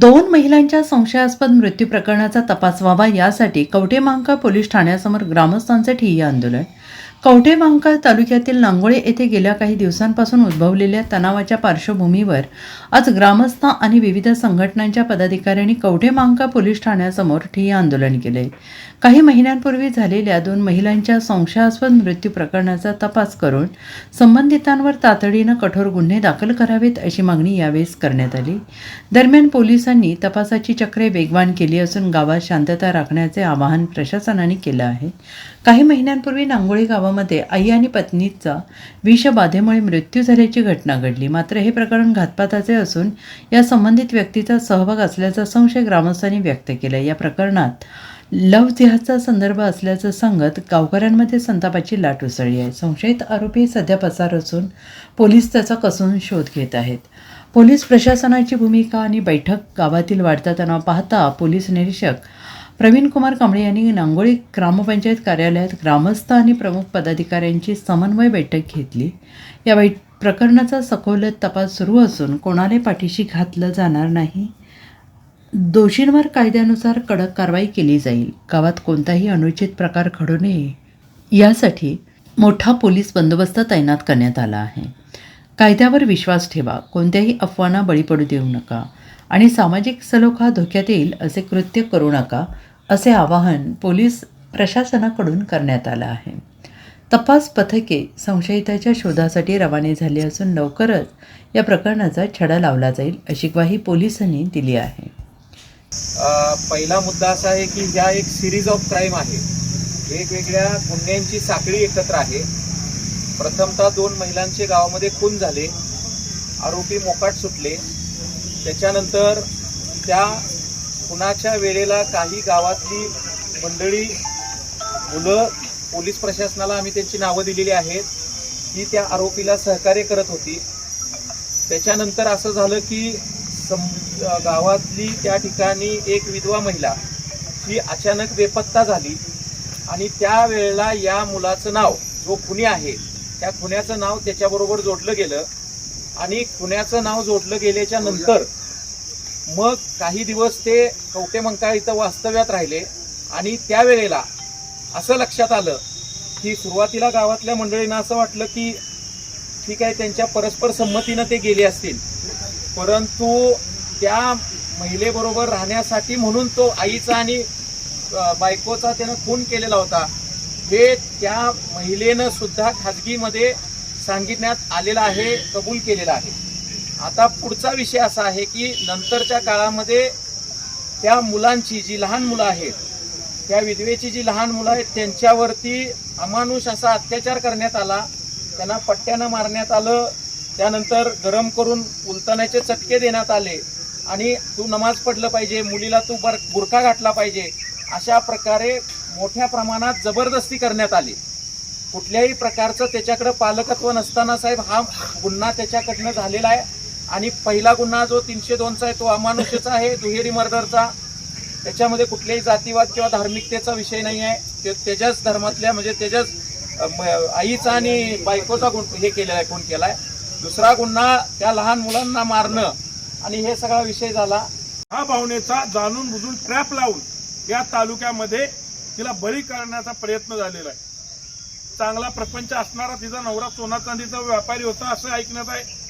दोन महिलांच्या संशयास्पद मृत्यू प्रकरणाचा तपास व्हावा यासाठी कवठेमहांकाळ पोलीस ठाण्यासमोर ग्रामस्थांचे ठिय्या आंदोलन. कवठेमहांकाळ तालुक्यातील नांगोळे येथे गेल्या काही दिवसांपासून उद्भवलेल्या तणावाच्या पार्श्वभूमीवर आज ग्रामस्थ आणि विविध संघटनांच्या पदाधिकाऱ्यांनी कवठेमहांकाळ पोलीस ठाण्यासमोर ठिय्या आंदोलन केले. काही महिन्यांपूर्वी झालेल्या दोन महिलांच्या संशयास्पद मृत्यू प्रकरणाचा तपास करून संबंधितांवर तातडीनं कठोर गुन्हे दाखल करावेत अशी मागणी यावेळी करण्यात आली. दरम्यान पोलिसांनी तपासाची चक्रे वेगवान केली असून गावात शांतता राखण्याचे आवाहन प्रशासनाने केलं आहे. काही महिन्यांपूर्वी नांगोळे गावामध्ये आई आणि पत्नीचा विषबाधेमुळे मृत्यू झाल्याची घटना घडली. मात्र हे प्रकरण घातपाताचे असून या संबंधित व्यक्तीचा सहभाग असल्याचा संशय ग्रामस्थांनी व्यक्त केला. या प्रकरणात लव्ह जिहादचा संदर्भ असल्याचं सांगत गावकऱ्यांमध्ये संतापाची लाट उसळली आहे. संशयित आरोपी सध्या पसार असून पोलीस त्याचा कसून शोध घेत आहेत. पोलीस प्रशासनाची भूमिका आणि बैठक. गावातील वाढता तणाव पाहता पोलीस निरीक्षक प्रवीण कुमार कांबळे यांनी नांगोळी ग्रामपंचायत कार्यालयात ग्रामस्थ आणि प्रमुख पदाधिकाऱ्यांची समन्वय बैठक घेतली. या प्रकरणाचा सखोल तपास सुरू असून कोणाला पाठीशी घातलं जाणार नाही. दोषींवर कायद्यानुसार कडक कारवाई केली जाईल. गावात कोणताही अनुचित प्रकार घडू नये यासाठी मोठा पोलीस बंदोबस्त तैनात करण्यात आला आहे. कायद्यावर विश्वास ठेवा, कोणत्याही अफवांना बळी पडू देऊ नका आणि सामाजिक सलोखा धोक्यात येईल असे कृत्य करू नका, असे आवाहन पोलीस प्रशासनाकडून करण्यात आलं आहे. तपास पथके संशयिताच्या शोधासाठी रवाने झाली असून लवकरच या प्रकरणाचा छडा लावला जाईल अशी ग्वाही पोलिसांनी दिली आहे. पहिला मुद्दा असा आहे की ह्या एक सिरीज ऑफ क्राईम आहे. वेगवेगळ्या गुन्ह्यांची साखळी एकत्र आहे. प्रथमतः दोन महिलांचे गावामध्ये खून झाले, आरोपी मोकाट सुटले. त्याच्यानंतर त्या खुनाच्या वेळेला काही गावातली मंडळी, मुलं पोलीस प्रशासनाला आम्ही त्यांची नावं दिलेली आहेत की त्या आरोपीला सहकार्य करत होती. त्याच्यानंतर असं झालं की गावातली त्या ठिकाणी एक विधवा महिला ही अचानक बेपत्ता झाली आणि त्यावेळेला या मुलाचं नाव, जो खुनी आहे त्या खुन्याचं नाव त्याच्याबरोबर जोडलं गेलं आणि खुन्याचं नाव जोडलं गेल्याच्या नंतर मग काही दिवस ते कवठेमहांकाळ इथं वास्तव्यात राहिले आणि त्यावेळेला असं लक्षात आलं की सुरुवातीला गावातल्या मंडळींना असं वाटलं की ठीक आहे, त्यांच्या परस्पर संमतीनं ते गेले असतील, परंतु त्या महिलेबरोबर राहण्यासाठी म्हणून तो आईचा आणि बायकोचा त्यानं खून केलेला होता हे त्या महिलेनं सुद्धा खाजगीमध्ये सांगितण्यात आलेलं आहे, कबूल केलेलं आहे. आता पुढचा विषय असा आहे की नंतरच्या काळामध्ये त्या मुलांची जी लहान मुलं आहेत, त्या विधवेची जी लहान मुलं आहेत त्यांच्यावरती अमानुष असा अत्याचार करण्यात आला. त्यांना पट्ट्यानं मारण्यात आलं, त्यानंतर गरम करून उलटण्याचे चटके देण्यात आले आणि तू नमाज पढलं पाहिजे, मुलीला तू बुरखा घातला पाहिजे, अशा प्रकारे मोठ्या प्रमाणात जबरदस्ती करण्यात आली. कुठल्याही प्रकारचं त्याच्याकडं पालकत्व नसताना साहेब हा गुन्हा त्याच्याकडनं झालेला आहे. आणि पहिला गुन्हा जो 302चा आहे तो अमानुषाचा आहे, दुहेरी मर्डरचा. त्याच्यामध्ये कुठल्याही जातीवाद किंवा धार्मिकतेचा विषय नाही आहे. त्याच्याच धर्मातल्या म्हणजे त्याच्याच आईचा आणि बायकोचा हे केलेला आहे, खून केला आहे. दुसरा गुन्हा त्या लहान मुलांना मारणं आणि हे सगळा विषय झाला. हा भावनेचा जाणून बुजून ट्रॅप लावून या तालुक्यामध्ये तिला बळी करण्याचा प्रयत्न झालेला आहे. चांगला प्रपंच असणारा तिचा नवरा सोना चांदीचा व्यापारी होता असं ऐकण्यात आहे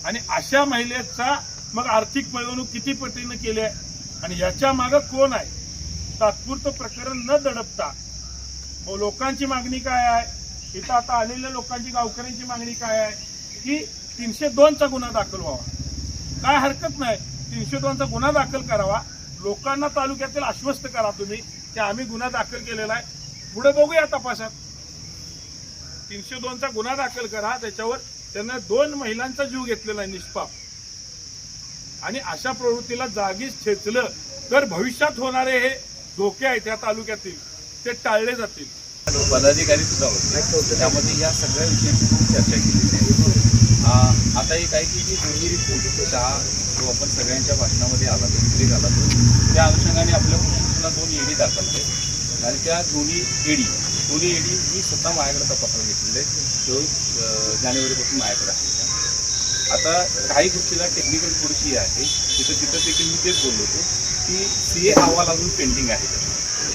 आणि अशा महिलेचा मग आर्थिक पिळवणूक किती पटीनं केली आहे आणि याच्या मागं कोण आहे. तात्पुरतं प्रकरण न दडपता लोकांची मागणी काय आहे, इथं आता आलेल्या लोकांची, गावकऱ्यांची मागणी काय आहे की 302चा गुन्हा दाखल व्हावा. काय हरकत नाही, 302चा गुन्हा दाखल करावा. लोकांना तालुक्यातील आश्वस्त करा तुम्ही की आम्ही गुन्हा दाखल केलेला आहे, पुढे बघूया तपासात. 302चा गुन्हा दाखल करा. त्याच्यावर त्यांना 2 महिलांचा जीव घेतलेला आहे निष्पाप आणि अशा प्रवृत्तीला जागीच ठेचलं तर भविष्यात होणारे हे धोके आहेत त्या तालुक्यातील ते टाळले जातील. पदाधिकारी सुद्धा होते, त्यामध्ये या सगळ्या विषयांची खूप चर्चा केली आहे. आता एक आहे की दुहेरी चहा जो आपण सगळ्यांच्या भाषणामध्ये आला तो उल्लेख आला तो त्या अनुषंगाने आपल्या पोलिसांना 2 ED दाखवले आणि त्या दोन्ही ED मी स्वतः माझ्याकडे तपासायला घेतलेले 24 जानेवारीपासून माझ्याकडे आहे. आता काही गोष्टीला टेक्निकल थोडीशी आहे तिथं देखील मी तेच बोललो होतो की CA अहवाल अजून पेंडिंग आहे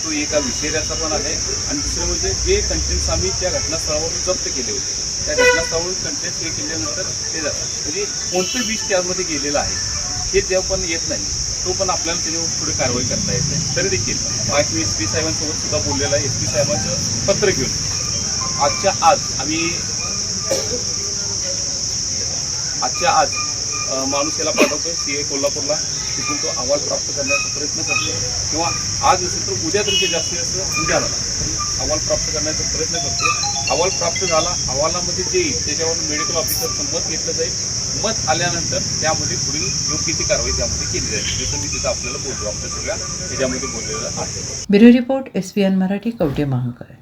तो एका विषयाचा पण आहे आणि दुसरं म्हणजे जे कंटेंट्स आम्ही त्या घटनास्थळावरून जप्त केले होते त्या घटनास्थळावरून कंटेंट हे केल्यानंतर ते म्हणजे कोणतं विष त्यामध्ये गेलेलं आहे हे जेव्हा पण येत नाही तो पण आपल्याला त्याच्यावर पुढे कारवाई करता येते तरी देखील आज मी SP साहेबांसोबत सुद्धा बोललेला आहे SP साहेबांचं पत्र घेऊन आजच्या आज माणूस याला पाठवतोय CA कोल्हापूरला तिथून तो अहवाल प्राप्त करण्याचा प्रयत्न करतो किंवा आज नसेल तर उद्या तरी जास्तीत जास्त उद्याला अहवाल प्राप्त करण्याचा प्रयत्न करतो अहवाल प्राप्त झाला अहवालामध्ये जे येईल त्याच्यावरून मेडिकल ऑफिसरचं मत घेतलं जाईल मत आल्यानंतर त्यामध्ये पुढील योग्य ती कारवाई त्यामध्ये केली जाईल जसं मी तिथं आपल्याला बोलतो आपल्या सगळ्या ह्याच्यामध्ये बोललेलं आहे. Bureau report SPN Marathi Kavathe Mahankal.